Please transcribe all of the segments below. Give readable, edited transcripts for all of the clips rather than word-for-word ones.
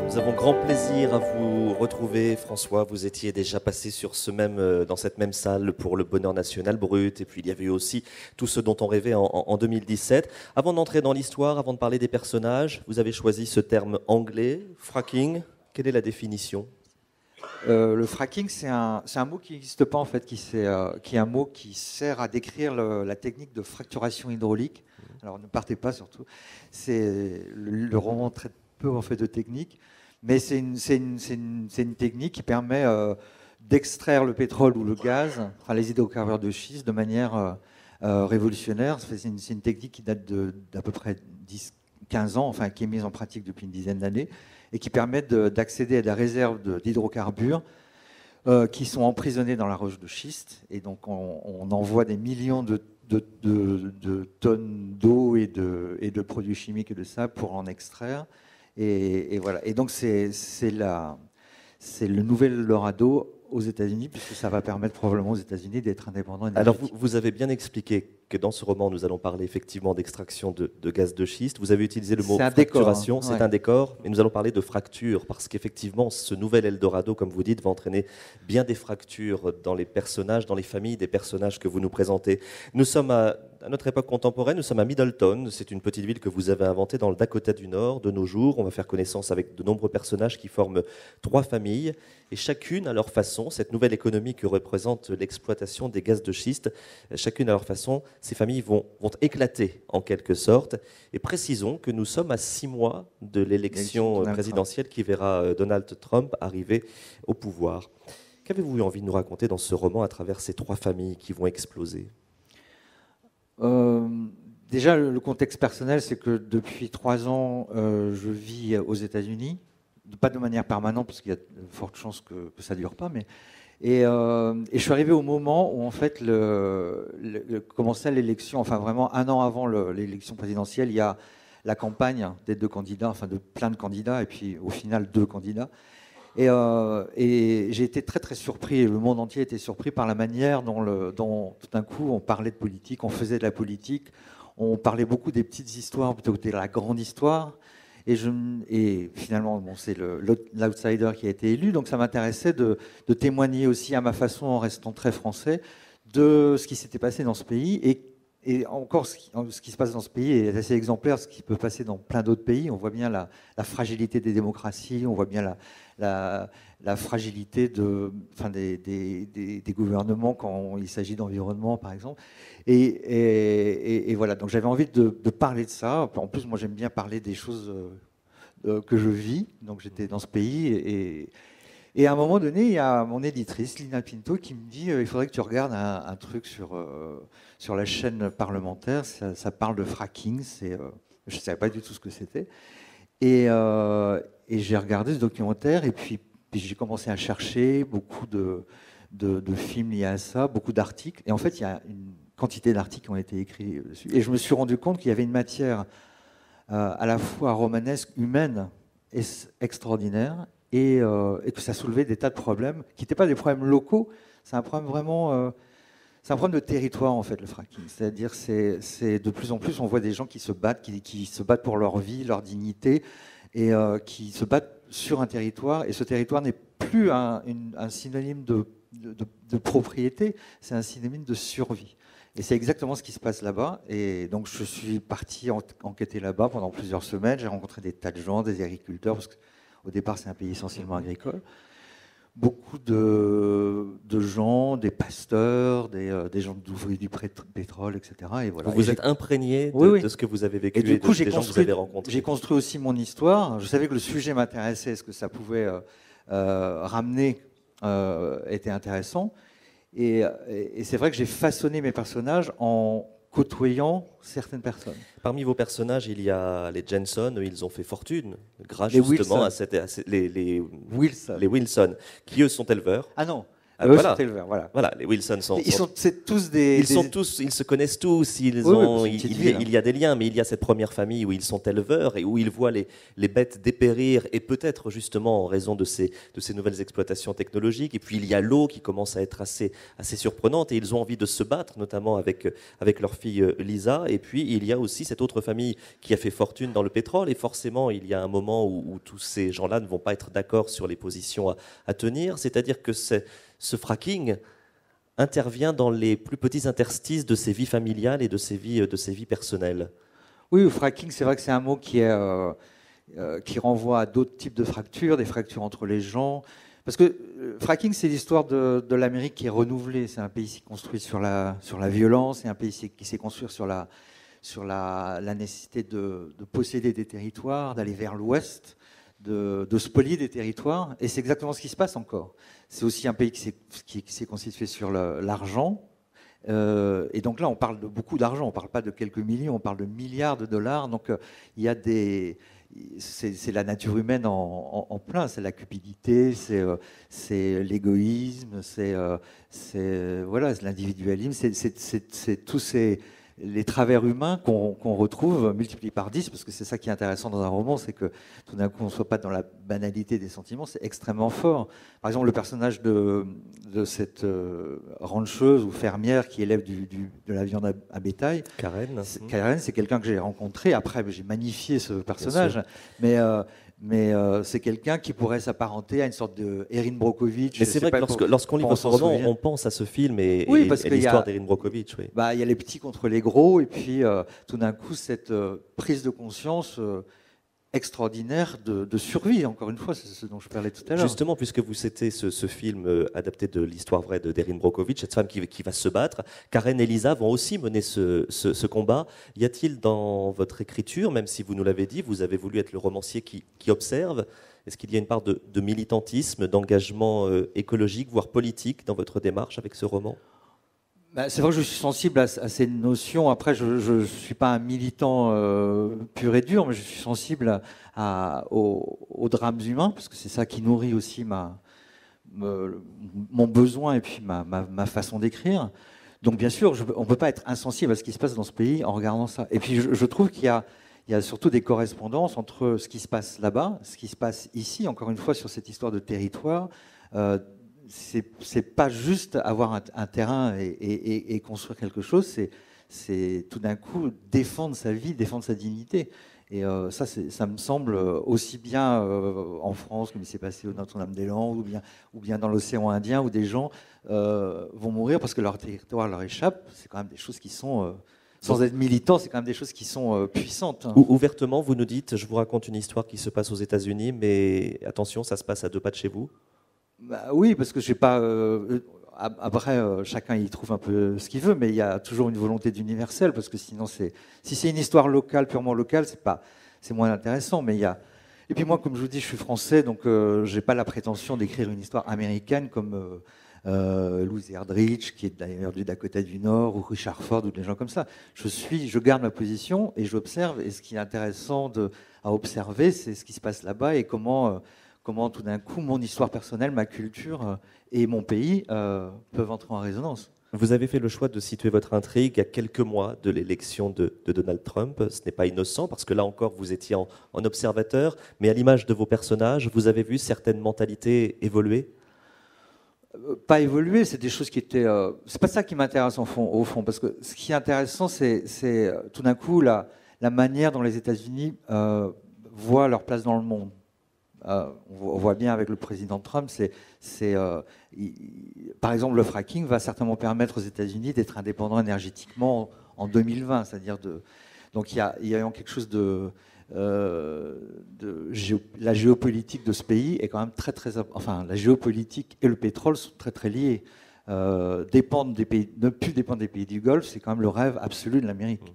Nous avons grand plaisir à vous retrouver, François. Vous étiez déjà passé dans cette même salle pour le Bonheur National Brut. Et puis il y avait eu aussi Tout ce dont on rêvait en 2017. Avant d'entrer dans l'histoire, avant de parler des personnages, vous avez choisi ce terme anglais, fracking. Quelle est la définition ? Le fracking, c'est un mot qui n'existe pas en fait, qui est un mot qui sert à décrire la technique de fracturation hydraulique. Alors ne partez pas surtout. Le roman traite peu en fait de technique, mais c'est une technique qui permet d'extraire le pétrole ou le gaz, enfin les hydrocarbures de schiste, de manière révolutionnaire. C'est une technique qui date d'à peu près 10-15 ans, enfin qui est mise en pratique depuis une dizaine d'années, et qui permettent d'accéder à des réserves d'hydrocarbures qui sont emprisonnés dans la roche de schiste. Et donc, on envoie des millions de tonnes d'eau et de produits chimiques et de sable pour en extraire. Et voilà. Et donc, c'est le nouvel Eldorado aux États-Unis, puisque ça va permettre probablement aux États-Unis d'être indépendants. Alors, vous avez bien expliqué que dans ce roman, nous allons parler effectivement d'extraction de gaz de schiste. Vous avez utilisé le mot fracturation, c'est un décor, mais nous allons parler de fracture, parce qu'effectivement, ce nouvel Eldorado, comme vous dites, va entraîner bien des fractures dans les personnages, dans les familles des personnages que vous nous présentez. Nous sommes à notre époque contemporaine, nous sommes à Middleton. C'est une petite ville que vous avez inventée dans le Dakota du Nord de nos jours. On va faire connaissance avec de nombreux personnages qui forment 3 familles, et chacune à leur façon, cette nouvelle économie que représente l'exploitation des gaz de schiste, chacune à leur façon, ces familles vont éclater en quelque sorte. Et précisons que nous sommes à 6 mois de l'élection présidentielle qui verra Donald Trump arriver au pouvoir. Qu'avez-vous envie de nous raconter dans ce roman à travers ces 3 familles qui vont exploser ? Déjà, le contexte personnel, c'est que depuis 3 ans, je vis aux États-Unis. Pas de manière permanente, parce qu'il y a de fortes chances que ça ne dure pas, mais... Et je suis arrivé au moment où en fait commençait l'élection, enfin vraiment 1 an avant l'élection présidentielle, il y a la campagne des 2 candidats, enfin de plein de candidats, et puis au final 2 candidats. Et j'ai été très très surpris, et le monde entier était surpris par la manière dont tout d'un coup on parlait de politique, on faisait de la politique, on parlait beaucoup des petites histoires plutôt que de la grande histoire. Et finalement, bon, c'est l'outsider qui a été élu, donc ça m'intéressait de témoigner aussi à ma façon, en restant très français, de ce qui s'était passé dans ce pays. Et encore, ce qui se passe dans ce pays est assez exemplaire, ce qui peut passer dans plein d'autres pays. On voit bien la fragilité des démocraties, on voit bien la fragilité des gouvernements quand il s'agit d'environnement, par exemple. Et voilà, donc j'avais envie de parler de ça. En plus, moi, j'aime bien parler des choses que je vis. Donc j'étais dans ce pays. Et à un moment donné, il y a mon éditrice, Lina Pinto, qui me dit il faudrait que tu regardes un truc sur la chaîne parlementaire. Ça parle de fracking. Je ne savais pas du tout ce que c'était. Et j'ai regardé ce documentaire. Et puis j'ai commencé à chercher beaucoup de films liés à ça, beaucoup d'articles. Et en fait, il y a une quantité d'articles qui ont été écrits dessus. Et je me suis rendu compte qu'il y avait une matière à la fois romanesque, humaine et extraordinaire. Et que ça soulevait des tas de problèmes qui n'étaient pas des problèmes locaux, c'est un problème vraiment, c'est un problème de territoire en fait, le fracking. C'est-à-dire, c'est de plus en plus, on voit des gens qui se battent, qui se battent pour leur vie, leur dignité, et qui se battent sur un territoire. Et ce territoire n'est plus un synonyme de propriété, c'est un synonyme de survie. Et c'est exactement ce qui se passe là-bas. Et donc, je suis parti enquêter là-bas pendant plusieurs semaines. J'ai rencontré des tas de gens, des agriculteurs, parce que au départ, c'est un pays essentiellement agricole. Beaucoup de gens, des pasteurs, des gens d'ouvriers du pétrole, etc. Et voilà. Vous êtes imprégné de ce que vous avez vécu et du coup, des gens que vous avez rencontrés. J'ai construit aussi mon histoire. Je savais que le sujet m'intéressait, ce que ça pouvait ramener était intéressant. Et c'est vrai que j'ai façonné mes personnages en côtoyant certaines personnes. Parmi vos personnages, il y a les Jensen, ils ont fait fortune, grâce justement à les Wilson, qui eux sont éleveurs. Ah non, voilà. Sont éleveurs, voilà. Voilà, les Wilson sont. Ils se connaissent tous. Il y a des liens, mais il y a cette première famille où ils sont éleveurs et où ils voient les bêtes dépérir, et peut-être justement en raison de ces nouvelles exploitations technologiques. Et puis il y a l'eau qui commence à être assez surprenante, et ils ont envie de se battre, notamment avec leur fille Lisa. Et puis il y a aussi cette autre famille qui a fait fortune dans le pétrole, et forcément il y a un moment où tous ces gens-là ne vont pas être d'accord sur les positions à tenir. C'est-à-dire que ce fracking intervient dans les plus petits interstices de ces vies familiales et de ces vies personnelles. Oui, le fracking, c'est vrai que c'est un mot qui renvoie à d'autres types de fractures, des fractures entre les gens. Parce que fracking, c'est l'histoire de l'Amérique qui est renouvelée. C'est un pays qui s'est construit sur la violence, et un pays qui s'est construit sur la nécessité de posséder des territoires, d'aller vers l'ouest, de spolier des territoires. Et c'est exactement ce qui se passe encore. C'est aussi un pays qui s'est constitué sur l'argent. Et donc là, on parle de beaucoup d'argent. On ne parle pas de quelques millions, on parle de milliards de dollars. Donc il y a c'est la nature humaine en plein. C'est la cupidité, c'est l'égoïsme, c'est l'individualisme. C'est tous les travers humains qu'on retrouve multipliés par 10, parce que c'est ça qui est intéressant dans un roman, c'est que tout d'un coup on ne soit pas dans la banalité des sentiments, c'est extrêmement fort. Par exemple, le personnage de cette rancheuse ou fermière qui élève de la viande à bétail, Karen, c'est quelqu'un que j'ai rencontré. Après, j'ai magnifié ce personnage, mais c'est quelqu'un qui pourrait s'apparenter à une sorte de Erin Brockovich. Mais c'est vrai que lorsqu'on lit votre roman, on pense à ce film et l'histoire d'Erin Brockovich. Oui. Il y a les petits contre les gros, et puis tout d'un coup, cette prise de conscience extraordinaire de survie. Encore une fois, c'est ce dont je parlais tout à l'heure. Justement, puisque vous citez ce film adapté de l'histoire vraie d'Erin Brockovich, cette femme qui va se battre, Karen et Lisa vont aussi mener ce combat. Y a-t-il dans votre écriture, même si vous nous l'avez dit, vous avez voulu être le romancier qui observe, est-ce qu'il y a une part de militantisme, d'engagement écologique, voire politique dans votre démarche avec ce roman ? C'est vrai que je suis sensible à ces notions. Après, je ne suis pas un militant pur et dur, mais je suis sensible aux drames humains, parce que c'est ça qui nourrit aussi mon besoin et puis ma façon d'écrire. Donc bien sûr, on ne peut pas être insensible à ce qui se passe dans ce pays en regardant ça. Et puis je trouve qu'il y a surtout des correspondances entre ce qui se passe là-bas, ce qui se passe ici, encore une fois, sur cette histoire de territoire. C'est pas juste avoir un terrain et construire quelque chose, c'est tout d'un coup défendre sa vie, défendre sa dignité. Et ça me semble aussi bien en France, comme il s'est passé au Notre-Dame-des-Landes, ou bien dans l'océan Indien, où des gens vont mourir parce que leur territoire leur échappe. C'est quand même des choses qui sont... sans être militant, c'est quand même des choses qui sont puissantes. Ouvertement, vous nous dites, je vous raconte une histoire qui se passe aux États-Unis, mais attention, ça se passe à 2 pas de chez vous. Oui, parce que je sais pas. Après, chacun y trouve un peu ce qu'il veut, mais il y a toujours une volonté d'universel, parce que sinon, si c'est une histoire locale, purement locale, c'est moins intéressant. Mais il y a. Et puis moi, comme je vous dis, je suis français, donc j'ai pas la prétention d'écrire une histoire américaine comme Louis Erdrich, qui est d'ailleurs du Dakota du Nord, ou Richard Ford, ou des gens comme ça. Je garde ma position et j'observe. Et ce qui est intéressant à observer, c'est ce qui se passe là-bas et comment tout d'un coup mon histoire personnelle, ma culture et mon pays peuvent entrer en résonance. Vous avez fait le choix de situer votre intrigue à quelques mois de l'élection de Donald Trump. Ce n'est pas innocent, parce que là encore, vous étiez en observateur, mais à l'image de vos personnages, vous avez vu certaines mentalités évoluer ? Pas évoluer, c'est des choses qui étaient... c'est pas ça qui m'intéresse au fond, parce que ce qui est intéressant, c'est tout d'un coup la manière dont les États-Unis voient leur place dans le monde. On voit bien avec le président Trump, par exemple, le fracking va certainement permettre aux États-Unis d'être indépendants énergétiquement en 2020, c'est-à-dire donc il y a quelque chose la géopolitique de ce pays est quand même enfin, la géopolitique et le pétrole sont très très liés. Ne plus dépendre des pays du Golfe, c'est quand même le rêve absolu de l'Amérique.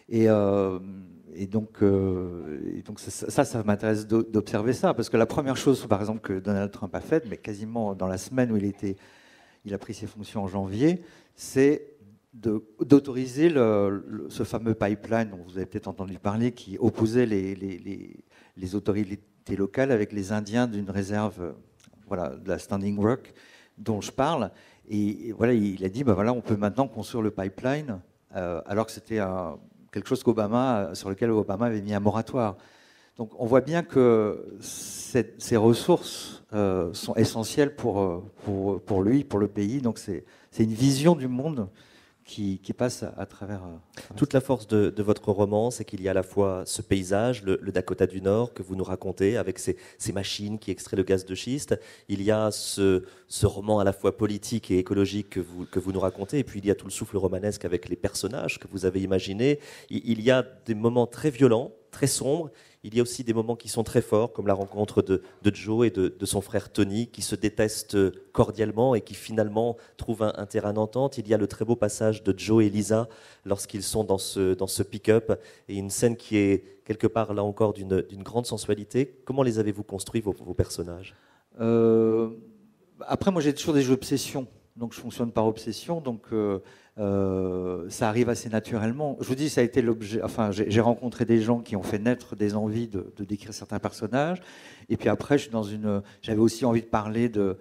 Et donc ça m'intéresse d'observer ça, parce que la première chose, par exemple, que Donald Trump a faite, mais quasiment dans la semaine où il a pris ses fonctions en janvier, c'est d'autoriser ce fameux pipeline dont vous avez peut-être entendu parler, qui opposait les autorités locales avec les Indiens d'une réserve, de la Standing Rock, dont je parle. Et voilà, il a dit, voilà, on peut maintenant construire le pipeline, alors que c'était quelque chose sur lequel Obama avait mis un moratoire. Donc on voit bien que ces ressources sont essentielles pour lui, pour le pays. Donc c'est une vision du monde qui passe à travers... Toute la force de votre roman, c'est qu'il y a à la fois ce paysage, le Dakota du Nord, que vous nous racontez, avec ces machines qui extraient le gaz de schiste. Il y a ce roman à la fois politique et écologique que vous nous racontez. Et puis il y a tout le souffle romanesque avec les personnages que vous avez imaginés. Il y a des moments très violents, très sombres. Il y a aussi des moments qui sont très forts, comme la rencontre de Joe et de son frère Tony, qui se détestent cordialement et qui finalement trouvent un terrain d'entente. Il y a le très beau passage de Joe et Lisa lorsqu'ils sont dans ce pick-up, et une scène qui est quelque part, là encore, d'une grande sensualité. Comment les avez-vous construits, vos personnages ? Après, moi, j'ai toujours des jeux d'obsession. Donc, je fonctionne par obsession. Donc, ça arrive assez naturellement. Je vous dis, ça a été l'objet. Enfin, j'ai rencontré des gens qui ont fait naître des envies de décrire certains personnages. Et puis après, j'avais aussi envie de parler de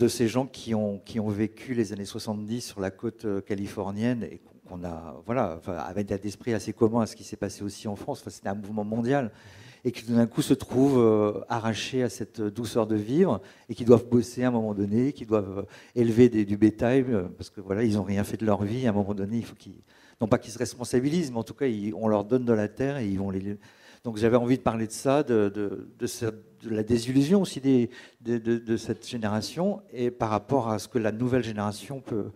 ces gens qui ont vécu les années 70 sur la côte californienne et qu'on a, voilà, avec un esprit assez commun à ce qui s'est passé aussi en France. Enfin, c'était un mouvement mondial. Et qui tout d'un coup se trouvent arrachés à cette douceur de vivre et qui doivent bosser à un moment donné, qui doivent élever du bétail parce que voilà, ils n'ont rien fait de leur vie. À un moment donné, il faut non pas qu'ils se responsabilisent, mais en tout cas, on leur donne de la terre et ils vont les. Donc j'avais envie de parler de ça, de la désillusion aussi de cette génération et par rapport à ce que la nouvelle génération peut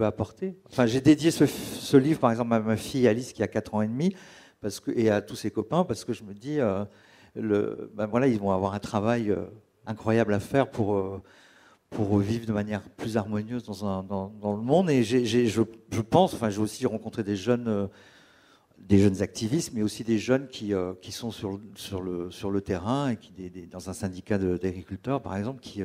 apporter. Enfin, j'ai dédié ce livre, par exemple, à ma fille Alice qui a 4 ans et demi. Et à tous ses copains, parce que je me dis, voilà, ils vont avoir un travail incroyable à faire pour vivre de manière plus harmonieuse dans le monde. Et je pense, enfin, j'ai aussi rencontré des jeunes activistes, mais aussi des jeunes qui sont sur le terrain et dans un syndicat d'agriculteurs, par exemple, qui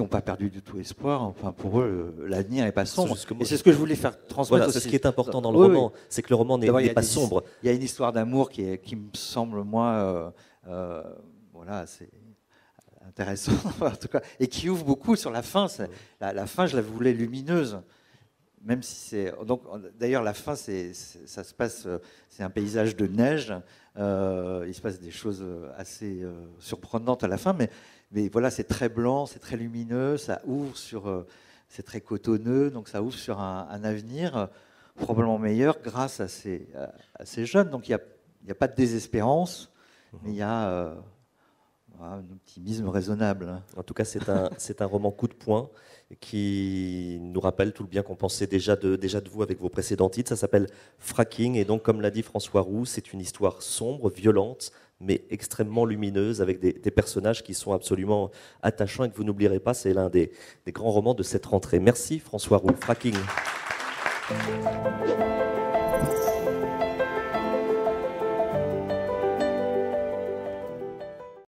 n'ont pas perdu du tout espoir. Enfin, pour eux, l'avenir n'est pas sombre. Et c'est ce que je voulais faire transmettre. Voilà, c'est ce qui est important dans le roman, c'est que le roman n'est pas sombre. Il y a une histoire d'amour qui me semble, moi, voilà, c'est intéressant, en tout cas, et qui ouvre beaucoup sur la fin. La fin, je la voulais lumineuse. Même si c'est donc d'ailleurs la fin, ça se passe, c'est un paysage de neige. Il se passe des choses assez surprenantes à la fin, mais voilà, c'est très blanc, c'est très lumineux, ça ouvre c'est très cotonneux, donc ça ouvre sur un avenir probablement meilleur grâce à ces jeunes. Donc il n'y a pas de désespérance, mais il y a un optimisme raisonnable. En tout cas, c'est un roman coup de poing qui nous rappelle tout le bien qu'on pensait déjà de vous avec vos précédents titres. Ça s'appelle Fracking, et donc, comme l'a dit François Roux, c'est une histoire sombre, violente, mais extrêmement lumineuse, avec des personnages qui sont absolument attachants et que vous n'oublierez pas, c'est l'un des grands romans de cette rentrée. Merci François Roux. Fracking.